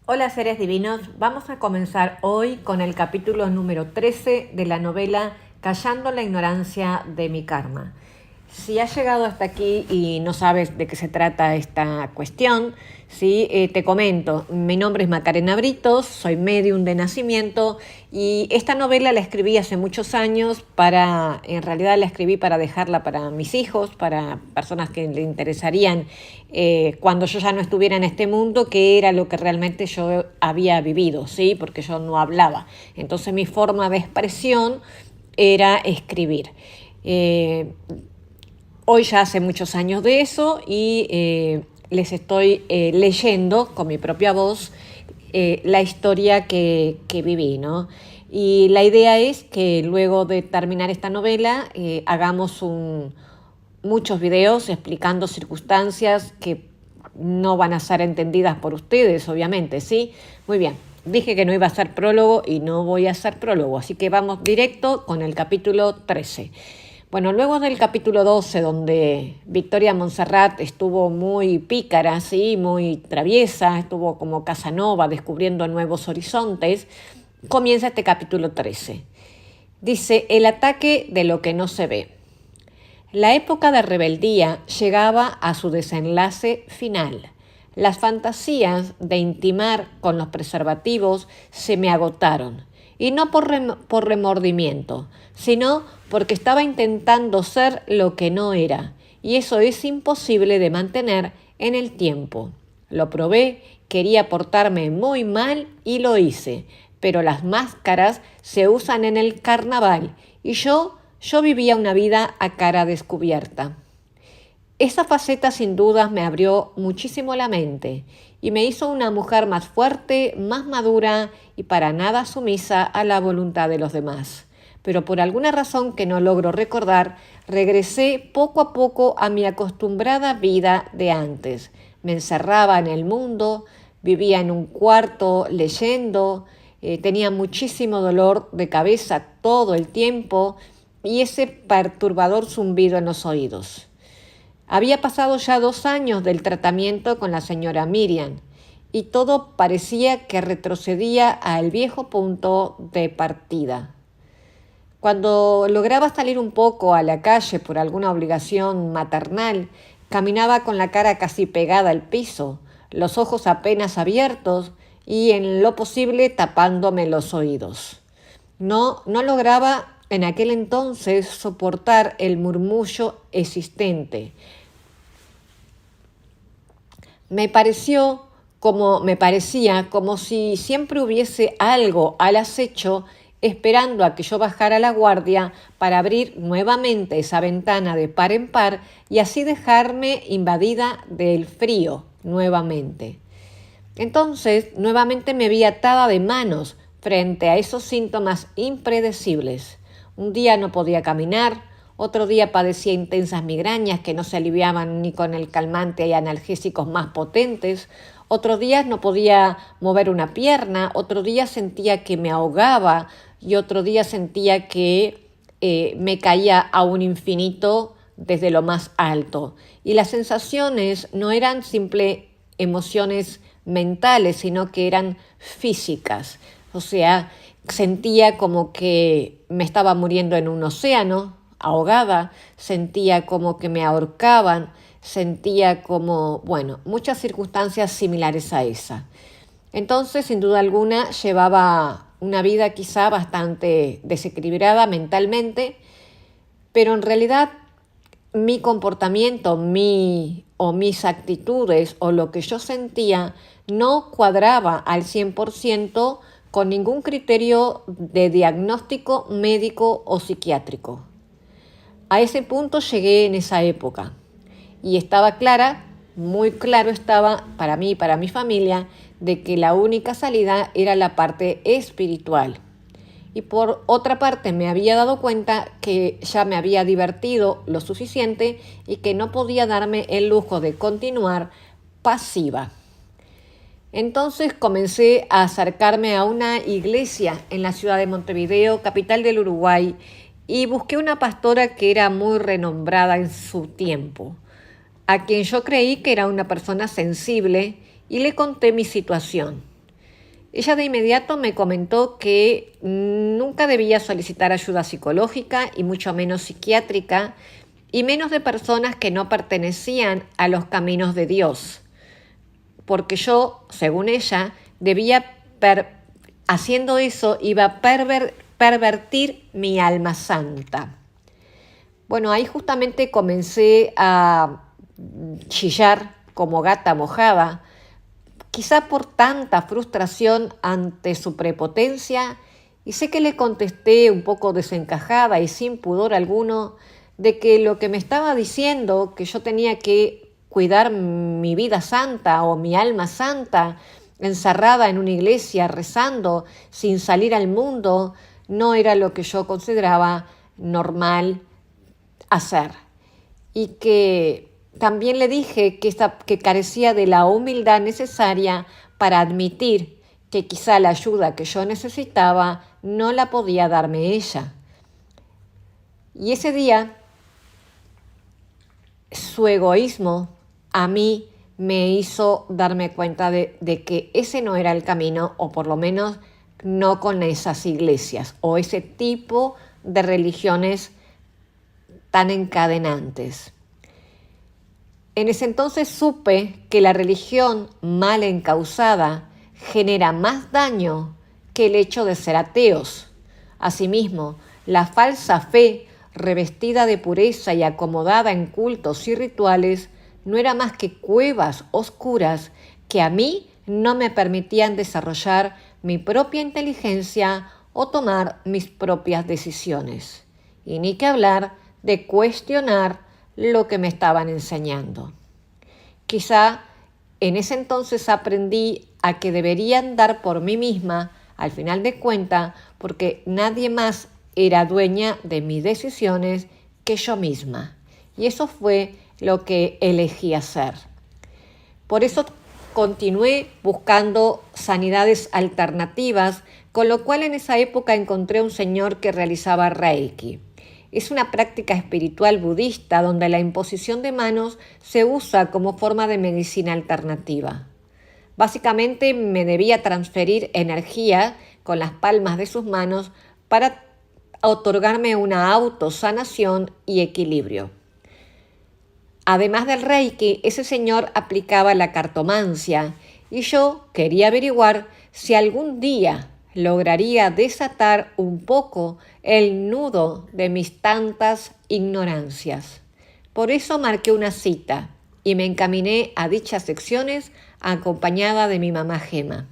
Hola seres divinos, vamos a comenzar hoy con el capítulo número 13 de la novela Callando la ignorancia de mi karma. Si has llegado hasta aquí y no sabes de qué se trata esta cuestión, ¿sí? Te comento, mi nombre es Macarena Britos, soy medium de nacimiento y esta novela la escribí hace muchos años en realidad la escribí para dejarla para mis hijos, para personas que le interesarían cuando yo ya no estuviera en este mundo, que era lo que realmente yo había vivido, ¿sí? Porque yo no hablaba. Entonces mi forma de expresión era escribir. Hoy ya hace muchos años de eso y les estoy leyendo con mi propia voz la historia que viví, ¿no? Y la idea es que luego de terminar esta novela hagamos muchos videos explicando circunstancias que no van a ser entendidas por ustedes, obviamente, ¿sí? Muy bien, dije que no iba a hacer prólogo y no voy a hacer prólogo, así que vamos directo con el capítulo 13. Bueno, luego del capítulo 12, donde Victoria Montserrat estuvo muy pícara, ¿sí? Muy traviesa, estuvo como Casanova descubriendo nuevos horizontes, comienza este capítulo 13. Dice, el ataque de lo que no se ve. La época de rebeldía llegaba a su desenlace final. Las fantasías de intimar con los preservativos se me agotaron, y no por remordimiento, sino porque estaba intentando ser lo que no era, y eso es imposible de mantener en el tiempo. Lo probé, quería portarme muy mal y lo hice, pero las máscaras se usan en el carnaval y yo vivía una vida a cara descubierta. Esa faceta sin dudas me abrió muchísimo la mente y me hizo una mujer más fuerte, más madura y para nada sumisa a la voluntad de los demás. Pero por alguna razón que no logro recordar, regresé poco a poco a mi acostumbrada vida de antes. Me encerraba en el mundo, vivía en un cuarto leyendo, tenía muchísimo dolor de cabeza todo el tiempo y ese perturbador zumbido en los oídos. Había pasado ya 2 años del tratamiento con la señora Miriam y todo parecía que retrocedía al viejo punto de partida. Cuando lograba salir un poco a la calle por alguna obligación maternal, caminaba con la cara casi pegada al piso, los ojos apenas abiertos y en lo posible tapándome los oídos. No lograba en aquel entonces soportar el murmullo existente. Me parecía como si siempre hubiese algo al acecho esperando a que yo bajara la guardia para abrir nuevamente esa ventana de par en par y así dejarme invadida del frío nuevamente. Entonces, nuevamente me vi atada de manos frente a esos síntomas impredecibles. Un día no podía caminar, otro día padecía intensas migrañas que no se aliviaban ni con el calmante y analgésicos más potentes, otros días no podía mover una pierna, otro día sentía que me ahogaba y otro día sentía que me caía a un infinito desde lo más alto. Y las sensaciones no eran simples emociones mentales, sino que eran físicas. O sea, sentía como que me estaba muriendo en un océano, ahogada, sentía como que me ahorcaban, sentía como, bueno, muchas circunstancias similares a esa. Entonces, sin duda alguna, llevaba una vida quizá bastante desequilibrada mentalmente, pero en realidad mi comportamiento, mis actitudes o lo que yo sentía no cuadraba al 100% con ningún criterio de diagnóstico médico o psiquiátrico. A ese punto llegué en esa época y estaba clara, muy claro estaba para mí y para mi familia, de que la única salida era la parte espiritual. Y por otra parte me había dado cuenta que ya me había divertido lo suficiente y que no podía darme el lujo de continuar pasiva. Entonces comencé a acercarme a una iglesia en la ciudad de Montevideo, capital del Uruguay, y busqué una pastora que era muy renombrada en su tiempo, a quien yo creí que era una persona sensible y le conté mi situación. Ella de inmediato me comentó que nunca debía solicitar ayuda psicológica y mucho menos psiquiátrica, y menos de personas que no pertenecían a los caminos de Dios, porque yo, según ella, haciendo eso iba a pervertir mi alma santa. Bueno, ahí justamente comencé a chillar como gata mojada, quizá por tanta frustración ante su prepotencia, y sé que le contesté un poco desencajada y sin pudor alguno de que lo que me estaba diciendo, que yo tenía que cuidar mi vida santa o mi alma santa, encerrada en una iglesia rezando sin salir al mundo, no era lo que yo consideraba normal hacer. Y que también le dije que carecía de la humildad necesaria para admitir que quizá la ayuda que yo necesitaba no la podía darme ella. Y ese día, su egoísmo a mí me hizo darme cuenta de que ese no era el camino, o por lo menos no con esas iglesias o ese tipo de religiones tan encadenantes. En ese entonces supe que la religión mal encausada genera más daño que el hecho de ser ateos. Asimismo, la falsa fe, revestida de pureza y acomodada en cultos y rituales, no era más que cuevas oscuras que a mí no me permitían desarrollar mi propia inteligencia o tomar mis propias decisiones. Y ni que hablar de cuestionar lo que me estaban enseñando. Quizá en ese entonces aprendí a que debería andar por mí misma, al final de cuentas, porque nadie más era dueña de mis decisiones que yo misma. Y eso fue lo que elegí hacer. Por eso continué buscando sanidades alternativas, con lo cual en esa época encontré un señor que realizaba Reiki. Es una práctica espiritual budista donde la imposición de manos se usa como forma de medicina alternativa. Básicamente me debía transferir energía con las palmas de sus manos para otorgarme una autosanación y equilibrio. Además del Reiki, ese señor aplicaba la cartomancia y yo quería averiguar si algún día lograría desatar un poco el nudo de mis tantas ignorancias. Por eso marqué una cita y me encaminé a dichas secciones acompañada de mi mamá Gema.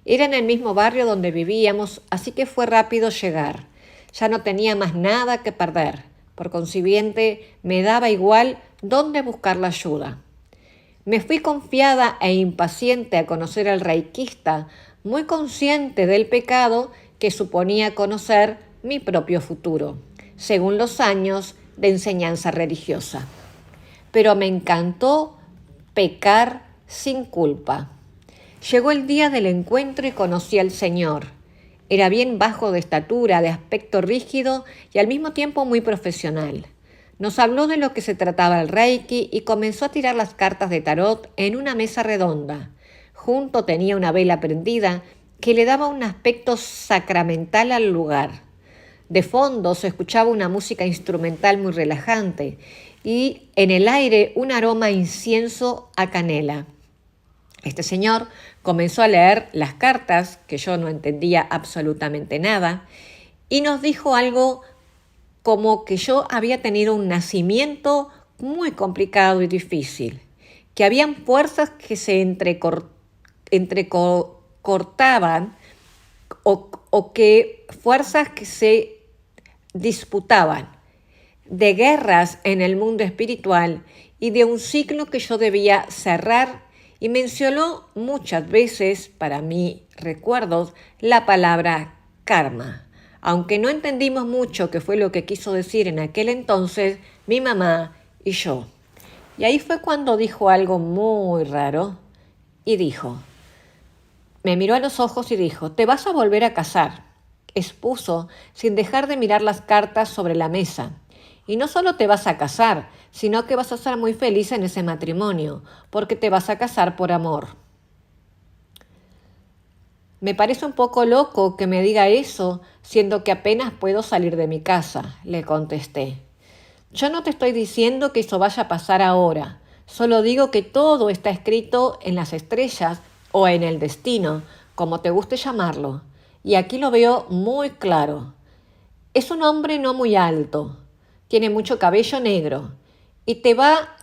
Era en el mismo barrio donde vivíamos, así que fue rápido llegar. Ya no tenía más nada que perder. Por consiguiente, me daba igual dónde buscar la ayuda. Me fui confiada e impaciente a conocer al reikista, muy consciente del pecado que suponía conocer mi propio futuro, según los años de enseñanza religiosa. Pero me encantó pecar sin culpa. Llegó el día del encuentro y conocí al Señor. Era bien bajo de estatura, de aspecto rígido y al mismo tiempo muy profesional. Nos habló de lo que se trataba el Reiki y comenzó a tirar las cartas de tarot en una mesa redonda. Junto tenía una vela prendida que le daba un aspecto sacramental al lugar. De fondo se escuchaba una música instrumental muy relajante y en el aire un aroma a incienso a canela. Este señor comenzó a leer las cartas, que yo no entendía absolutamente nada, y nos dijo algo como que yo había tenido un nacimiento muy complicado y difícil, que habían fuerzas que se entrecortaban o que fuerzas que se disputaban, de guerras en el mundo espiritual y de un ciclo que yo debía cerrar, y mencionó muchas veces, para mí recuerdos, la palabra karma. Aunque no entendimos mucho qué fue lo que quiso decir en aquel entonces mi mamá y yo. Y ahí fue cuando dijo algo muy raro y me miró a los ojos y dijo: «Te vas a volver a casar», expuso sin dejar de mirar las cartas sobre la mesa. «Y no solo te vas a casar, sino que vas a ser muy feliz en ese matrimonio, porque te vas a casar por amor». Me parece un poco loco que me diga eso, siendo que apenas puedo salir de mi casa, le contesté. Yo no te estoy diciendo que eso vaya a pasar ahora, solo digo que todo está escrito en las estrellas o en el destino, como te guste llamarlo, y aquí lo veo muy claro. Es un hombre no muy alto, tiene mucho cabello negro, y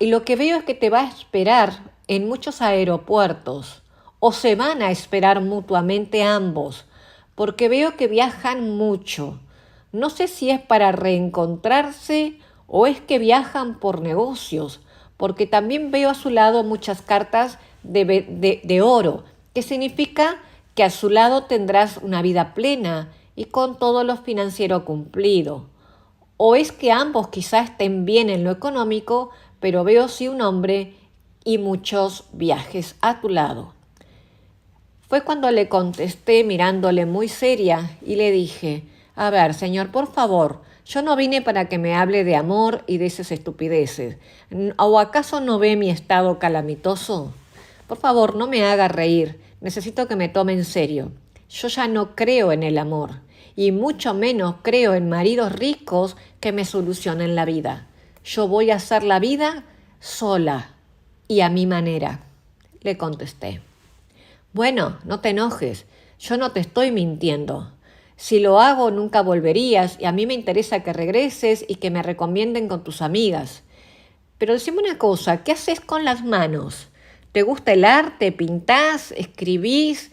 lo que veo es que te va a esperar en muchos aeropuertos, o se van a esperar mutuamente ambos, porque veo que viajan mucho. No sé si es para reencontrarse o es que viajan por negocios, porque también veo a su lado muchas cartas de oro, que significa que a su lado tendrás una vida plena y con todo lo financiero cumplido. O es que ambos quizás estén bien en lo económico, pero veo sí un hombre y muchos viajes a tu lado. Fue cuando le contesté mirándole muy seria y le dije, a ver, señor, por favor, yo no vine para que me hable de amor y de esas estupideces. ¿O acaso no ve mi estado calamitoso? Por favor, no me haga reír. Necesito que me tome en serio. Yo ya no creo en el amor, y mucho menos creo en maridos ricos que me solucionen la vida. Yo voy a hacer la vida sola y a mi manera, le contesté. Bueno, no te enojes, yo no te estoy mintiendo. Si lo hago nunca volverías y a mí me interesa que regreses y que me recomienden con tus amigas. Pero decime una cosa, ¿qué haces con las manos? ¿Te gusta el arte? ¿Pintás? ¿Escribís?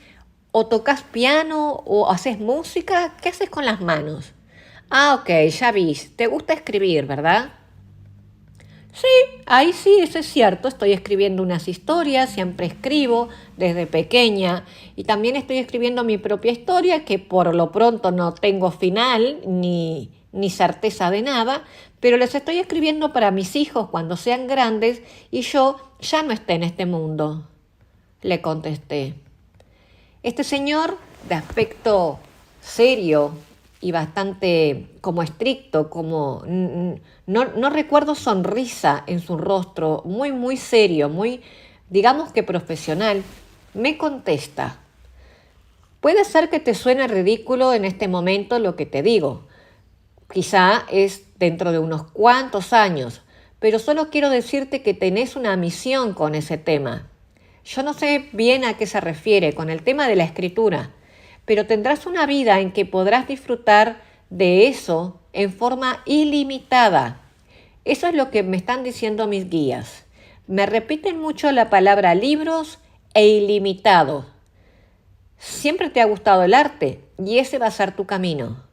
¿O tocas piano? ¿O haces música? ¿Qué haces con las manos? Ah, ok, ya vi. Te gusta escribir, ¿verdad? Sí, ahí sí, eso es cierto. Estoy escribiendo unas historias, siempre escribo desde pequeña. Y también estoy escribiendo mi propia historia, que por lo pronto no tengo final ni certeza de nada, pero les estoy escribiendo para mis hijos cuando sean grandes y yo ya no esté en este mundo, le contesté. Este señor, de aspecto serio y bastante como estricto, como no recuerdo sonrisa en su rostro, muy serio, muy, digamos que profesional, me contesta. Puede ser que te suene ridículo en este momento lo que te digo. Quizá es dentro de unos cuantos años, pero solo quiero decirte que tenés una misión con ese tema. Yo no sé bien a qué se refiere con el tema de la escritura, pero tendrás una vida en que podrás disfrutar de eso en forma ilimitada. Eso es lo que me están diciendo mis guías. Me repiten mucho la palabra libros e ilimitado. Siempre te ha gustado el arte y ese va a ser tu camino.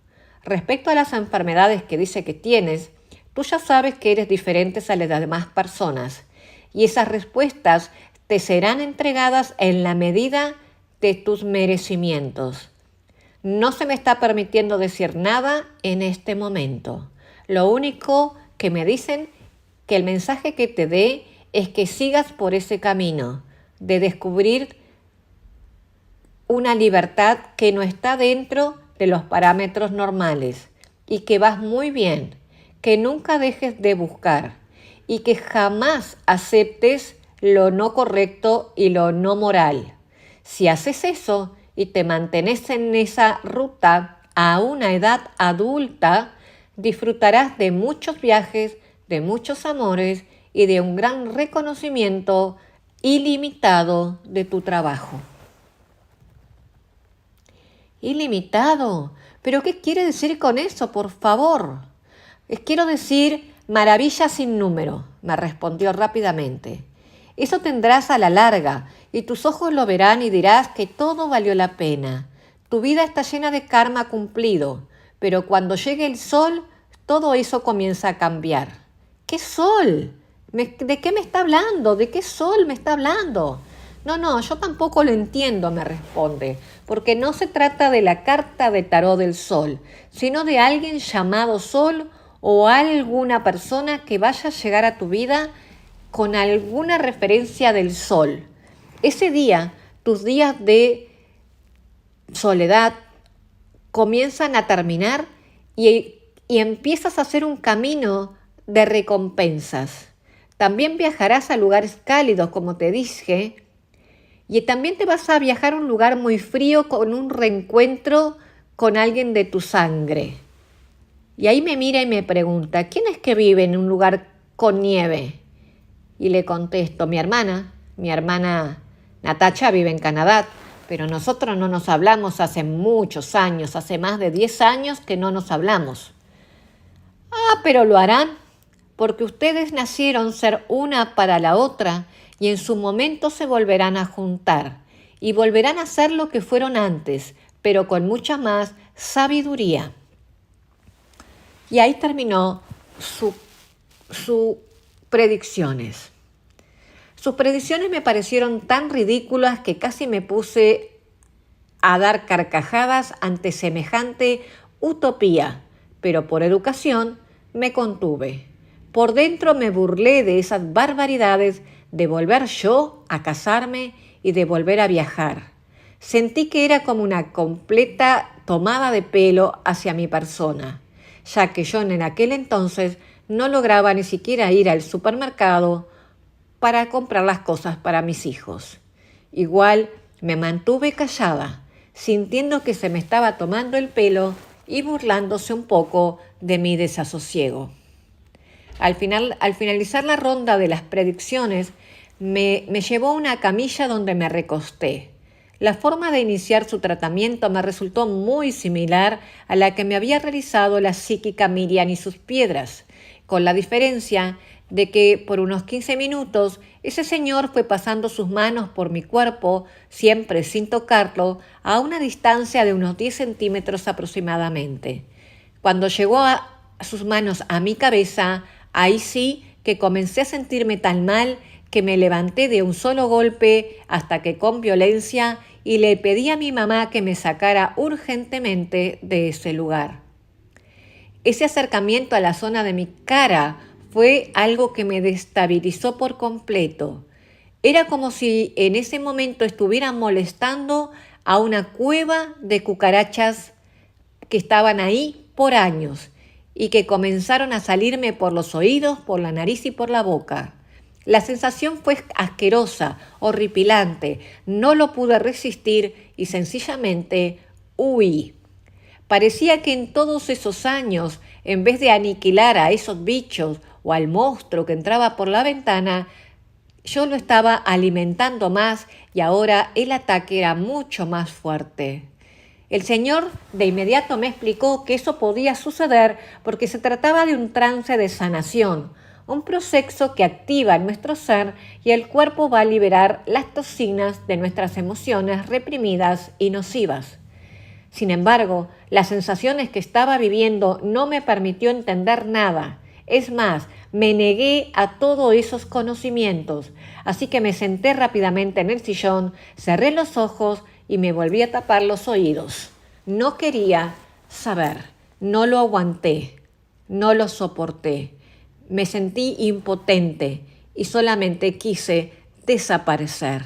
Respecto a las enfermedades que dice que tienes, tú ya sabes que eres diferente a las demás personas y esas respuestas te serán entregadas en la medida de tus merecimientos. No se me está permitiendo decir nada en este momento. Lo único que me dicen que el mensaje que te dé es que sigas por ese camino de descubrir una libertad que no está dentro de los parámetros normales y que vas muy bien, que nunca dejes de buscar y que jamás aceptes lo no correcto y lo no moral. Si haces eso y te mantienes en esa ruta a una edad adulta, disfrutarás de muchos viajes, de muchos amores y de un gran reconocimiento ilimitado de tu trabajo. Ilimitado. ¿Pero qué quiere decir con eso, por favor? Quiero decir maravilla sin número, me respondió rápidamente. Eso tendrás a la larga, y tus ojos lo verán y dirás que todo valió la pena. Tu vida está llena de karma cumplido, pero cuando llegue el sol, todo eso comienza a cambiar. ¿Qué sol? ¿De qué me está hablando? ¿De qué sol me está hablando? No, yo tampoco lo entiendo, me responde, porque no se trata de la carta de tarot del sol, sino de alguien llamado sol o alguna persona que vaya a llegar a tu vida con alguna referencia del sol. Ese día, tus días de soledad comienzan a terminar y empiezas a hacer un camino de recompensas. También viajarás a lugares cálidos, como te dije, Y también te vas a viajar a un lugar muy frío con un reencuentro con alguien de tu sangre. Y ahí me mira y me pregunta, ¿quién es que vive en un lugar con nieve? Y le contesto, mi hermana Natacha vive en Canadá, pero nosotros no nos hablamos hace muchos años, hace más de 10 años que no nos hablamos. Ah, pero lo harán, porque ustedes nacieron ser una para la otra y en su momento se volverán a juntar y volverán a ser lo que fueron antes, pero con mucha más sabiduría. Y ahí terminó sus predicciones. Sus predicciones me parecieron tan ridículas que casi me puse a dar carcajadas ante semejante utopía, pero por educación me contuve. Por dentro me burlé de esas barbaridades de volver yo a casarme y de volver a viajar. Sentí que era como una completa tomada de pelo hacia mi persona, ya que yo en aquel entonces no lograba ni siquiera ir al supermercado para comprar las cosas para mis hijos. Igual me mantuve callada, sintiendo que se me estaba tomando el pelo y burlándose un poco de mi desasosiego. Al finalizar la ronda de las predicciones, me llevó a una camilla donde me recosté. La forma de iniciar su tratamiento me resultó muy similar a la que me había realizado la psíquica Miriam y sus piedras, con la diferencia de que por unos 15 minutos ese señor fue pasando sus manos por mi cuerpo, siempre sin tocarlo, a una distancia de unos 10 centímetros aproximadamente. Cuando llegó sus manos a mi cabeza, ahí sí que comencé a sentirme tan mal que me levanté de un solo golpe hasta que con violencia y le pedí a mi mamá que me sacara urgentemente de ese lugar. Ese acercamiento a la zona de mi cara fue algo que me destabilizó por completo. Era como si en ese momento estuvieran molestando a una cueva de cucarachas que estaban ahí por años y que comenzaron a salirme por los oídos, por la nariz y por la boca. La sensación fue asquerosa, horripilante, no lo pude resistir y sencillamente huí. Parecía que en todos esos años, en vez de aniquilar a esos bichos o al monstruo que entraba por la ventana, yo lo estaba alimentando más y ahora el ataque era mucho más fuerte. El señor de inmediato me explicó que eso podía suceder porque se trataba de un trance de sanación, un proceso que activa nuestro ser y el cuerpo va a liberar las toxinas de nuestras emociones reprimidas y nocivas. Sin embargo, las sensaciones que estaba viviendo no me permitió entender nada. Es más, me negué a todos esos conocimientos, así que me senté rápidamente en el sillón, cerré los ojos y me volví a tapar los oídos. No quería saber, no lo aguanté, no lo soporté. Me sentí impotente y solamente quise desaparecer.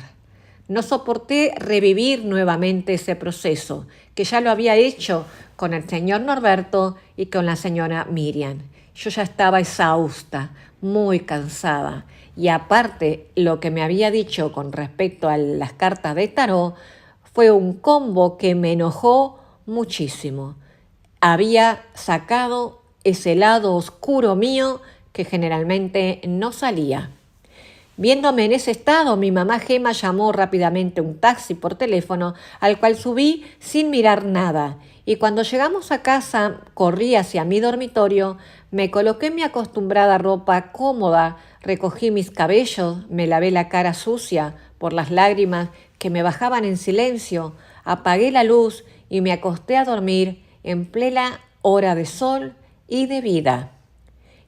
No soporté revivir nuevamente ese proceso, que ya lo había hecho con el señor Norberto y con la señora Miriam. Yo ya estaba exhausta, muy cansada, y aparte lo que me había dicho con respecto a las cartas de tarot fue un combo que me enojó muchísimo. Había sacado ese lado oscuro mío que generalmente no salía. Viéndome en ese estado, mi mamá Gema llamó rápidamente un taxi por teléfono, al cual subí sin mirar nada. Y cuando llegamos a casa, corrí hacia mi dormitorio, me coloqué mi acostumbrada ropa cómoda, recogí mis cabellos, me lavé la cara sucia por las lágrimas que me bajaban en silencio, apagué la luz y me acosté a dormir en plena hora de sol y de vida.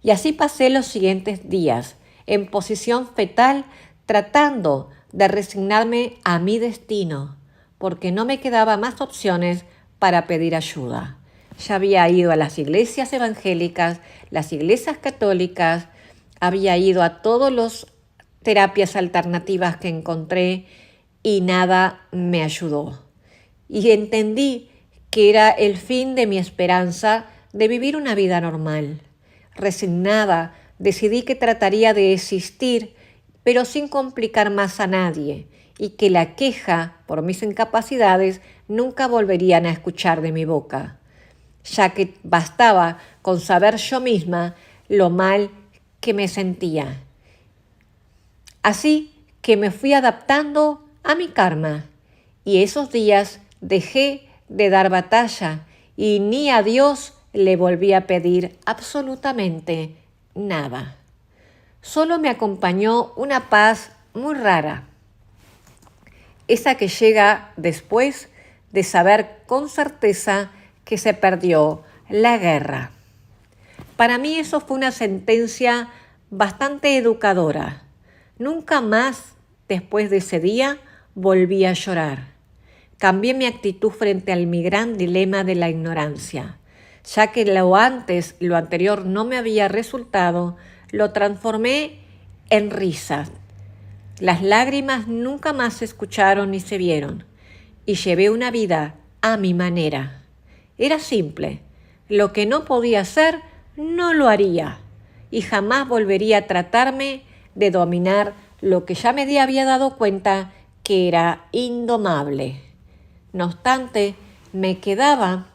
Y así pasé los siguientes días, en posición fetal, tratando de resignarme a mi destino, porque no me quedaba más opciones para pedir ayuda. Ya había ido a las iglesias evangélicas, las iglesias católicas, había ido a todas las terapias alternativas que encontré y nada me ayudó. Y entendí que era el fin de mi esperanza de vivir una vida normal. Resignada, decidí que trataría de existir, pero sin complicar más a nadie, y que la queja por mis incapacidades nunca volverían a escuchar de mi boca, ya que bastaba con saber yo misma lo mal que me sentía. Así que me fui adaptando a mi karma y esos días dejé de dar batalla y ni a Dios le volví a pedir absolutamente nada. Solo me acompañó una paz muy rara, esa que llega después de saber con certeza que se perdió la guerra. Para mí eso fue una sentencia bastante educadora. Nunca más, después de ese día, volví a llorar. Cambié mi actitud frente al mi gran dilema de la ignorancia, ya que lo anterior no me había resultado, lo transformé en risas. Las lágrimas nunca más se escucharon ni se vieron, y llevé una vida a mi manera. Era simple. Lo que no podía hacer, no lo haría, y jamás volvería a tratarme de dominar lo que ya me había dado cuenta que era indomable. No obstante, me quedaban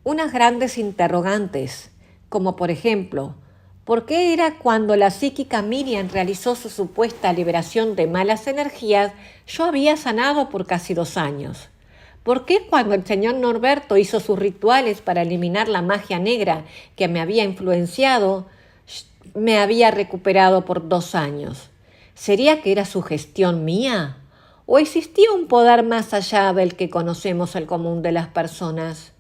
unas grandes interrogantes, como por ejemplo, ¿por qué era cuando la psíquica Miriam realizó su supuesta liberación de malas energías, yo había sanado por casi 2 años? ¿Por qué cuando el señor Norberto hizo sus rituales para eliminar la magia negra que me había influenciado, me había recuperado por 2 años? ¿Sería que era sugestión mía? ¿O existía un poder más allá del que conocemos al común de las personas?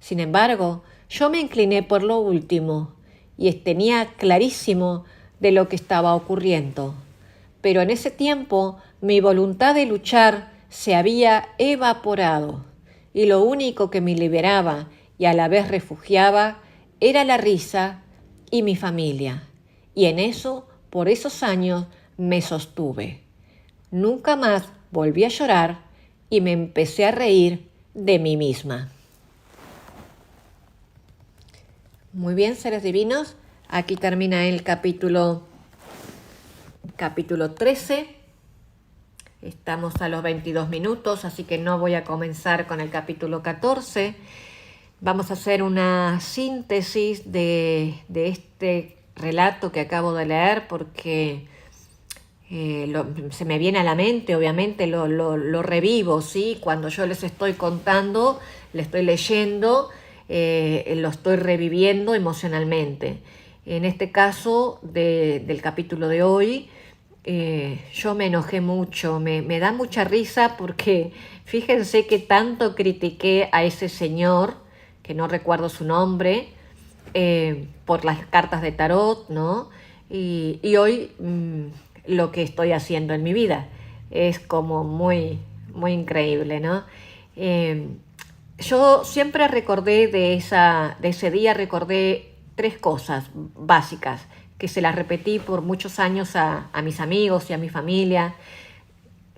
Sin embargo, yo me incliné por lo último y tenía clarísimo de lo que estaba ocurriendo. Pero en ese tiempo mi voluntad de luchar se había evaporado y lo único que me liberaba y a la vez refugiaba era la risa y mi familia. Y en eso, por esos años, me sostuve. Nunca más volví a llorar y me empecé a reír de mí misma. Muy bien, seres divinos, aquí termina el capítulo 13. Estamos a los 22 minutos, así que no voy a comenzar con el capítulo 14. Vamos a hacer una síntesis de este relato que acabo de leer porque se me viene a la mente, obviamente lo revivo, ¿sí? Cuando yo les estoy contando, le estoy leyendo, lo estoy reviviendo emocionalmente. En este caso del capítulo de hoy, yo me enojé mucho, me da mucha risa porque fíjense que tanto critiqué a ese señor, que no recuerdo su nombre, por las cartas de tarot, ¿no? Y hoy lo que estoy haciendo en mi vida es como muy, muy increíble, ¿no? Yo siempre recordé de ese día, recordé 3 cosas básicas que se las repetí por muchos años a mis amigos y a mi familia.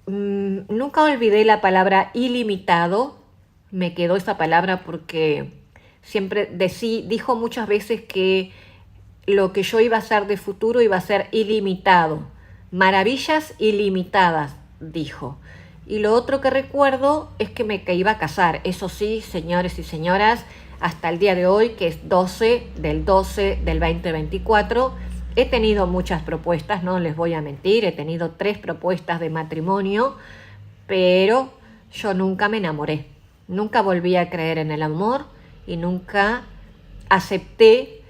Nunca olvidé la palabra ilimitado, me quedó esa palabra porque siempre dijo muchas veces que lo que yo iba a hacer de futuro iba a ser ilimitado, maravillas ilimitadas, dijo. Y lo otro que recuerdo es que iba a casar, eso sí, señores y señoras, hasta el día de hoy, que es 12 del 2024, he tenido muchas propuestas, no les voy a mentir, he tenido 3 propuestas de matrimonio, pero yo nunca me enamoré, nunca volví a creer en el amor y nunca acepté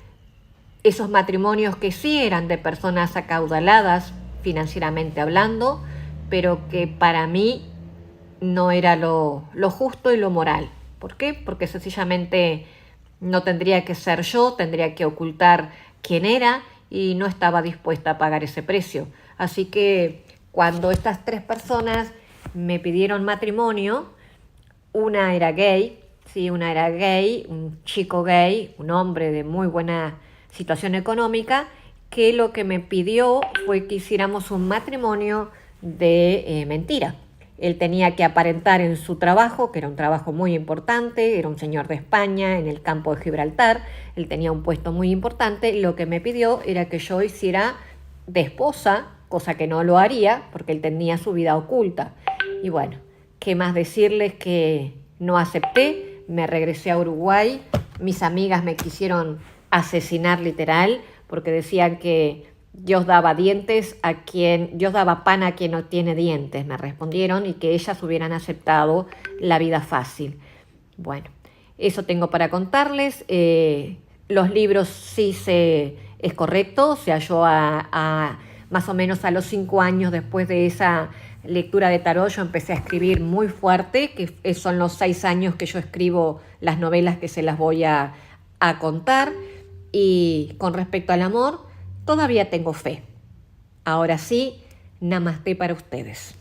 esos matrimonios que sí eran de personas acaudaladas financieramente hablando, pero que para mí no era lo justo y lo moral. ¿Por qué? Porque sencillamente no tendría que ser yo, tendría que ocultar quién era y no estaba dispuesta a pagar ese precio. Así que cuando estas 3 personas me pidieron matrimonio, una era gay, sí, un chico gay, un hombre de muy buena situación económica, que lo que me pidió fue que hiciéramos un matrimonio de mentira. Él tenía que aparentar en su trabajo, que era un trabajo muy importante, era un señor de España en el campo de Gibraltar, él tenía un puesto muy importante, lo que me pidió era que yo hiciera de esposa cosa que no lo haría porque él tenía su vida oculta. Y bueno, ¿qué más decirles? Que no acepté, me regresé a Uruguay, mis amigas me quisieron asesinar literal porque decían que Dios daba Dios daba pan a quien no tiene dientes, me respondieron, y que ellas hubieran aceptado la vida fácil. Bueno, eso tengo para contarles. Los libros es correcto, se halló más o menos a los 5 años después de esa lectura de tarot. Yo empecé a escribir muy fuerte, que son los 6 años que yo escribo las novelas que se las voy a contar. Y con respecto al amor, todavía tengo fe. Ahora sí, namaste para ustedes.